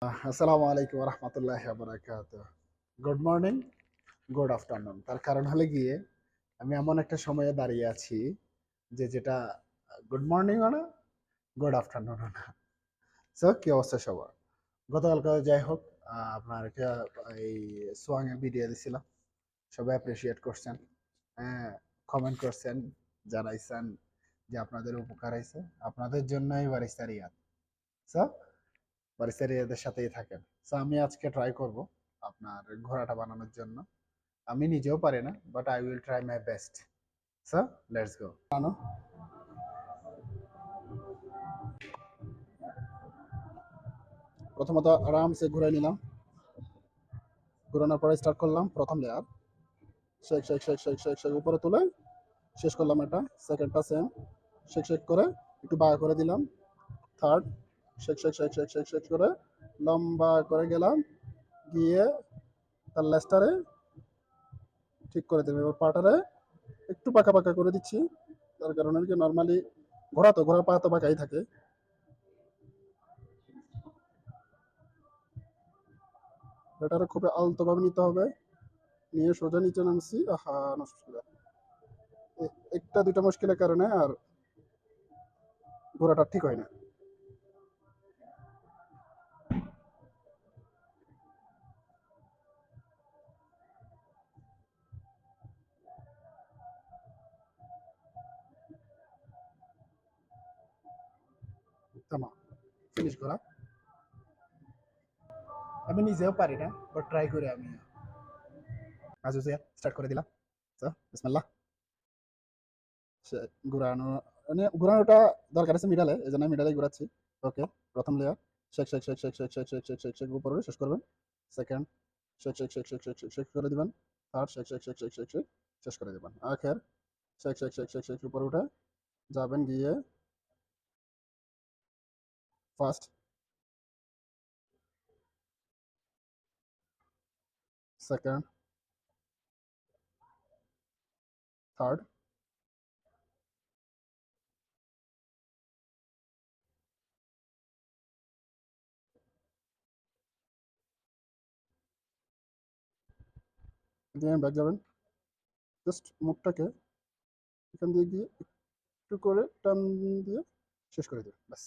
আসসালামু আলাইকুম রহমতুল্লাহ বারাকাত। Good morning, good afternoon. তার কারণ হলে গিয়ে আমি এমন একটা সময়ে দাঁড়িয়ে আছি যেটা গুড মর্নিংও না, গুড আফটারনুনও না। সো কি অবস্থা সবার? গতকালকে যাই হোক, আপনার একটা এই সোয়াং এর ভিডিও দিছিলাম, সবাই অ্যাপ্রিসিয়েট করছেন, হ্যাঁ, কমেন্ট করছেন, জানাইছেন যে আপনাদের উপকার হয়েছে, আপনাদের জন্যই বারিস্তা রিয়াদ। সো বারিস্তা রিয়াদের সাথেই থাকেন। সো আমি আজকে ট্রাই করব আপনার ঘোড়াটা বানানোর জন্য। আমি নিজেও পারি না, but I will try my best. So let's go. বানানো প্রথমত আরামসে ঘুরে নিলাম, ঘুরানোর পরে স্টার্ট করলাম প্রথম layer, shake shake shake shake shake shake উপরে তুলে শেষ করলাম। এটা সেকেন্ডটা সেম, শেক শেক করে একটু বাঁকা করে দিলাম। Third, shake shake shake shake shake shake করে লম্বা করে গেলাম, গিয়ে তার লেস্টারে ঠিক করে দিলাম। এবার পাটারে একটু পাকা পাকা করে দিচ্ছি, তার কারণে কি নর্মালি ঘোড়া তো ঘোড়ার পা তো পাকাই থাকে। এটারে খুবই আলতোভাবে নিতে হবে, নিয়ে সোজা নিচে নামছি। আহা, নষ্ট করে একটা দুইটা মুশকিলের কারণে আর ঘোড়াটা ঠিক হয় না। থামা, ফিনিশ করা। আমি নিজেও পারি না, বাট ট্রাই করে আমি আজ স্টার্ট করে দিলাম। তো বিসমিল্লাহ। ঘুরানো মানে ঘুরানোটা দরকার আছে মিডালে, এই জন্য মিডালে ঘুরাচ্ছি। ওকে, প্রথম layer shake shake shake shake shake shake shake shake shake shake উপরে শেষ করবেন। Second, shake shake shake shake shake shake shake করে দিবেন। Third, shake shake shake shake shake shake শেষ করে দিবেন। আখের shake shake shake shake shake উপরে উঠে যাবেন, গিয়ে ফার্স্ট, সেকেন্ড, থার্ড, দিয়ে ব্যাক যাবেন। জাস্ট মুখটাকে এখান দিয়ে গিয়ে একটু করে টান দিয়ে শেষ করে দেবেন, ব্যাস।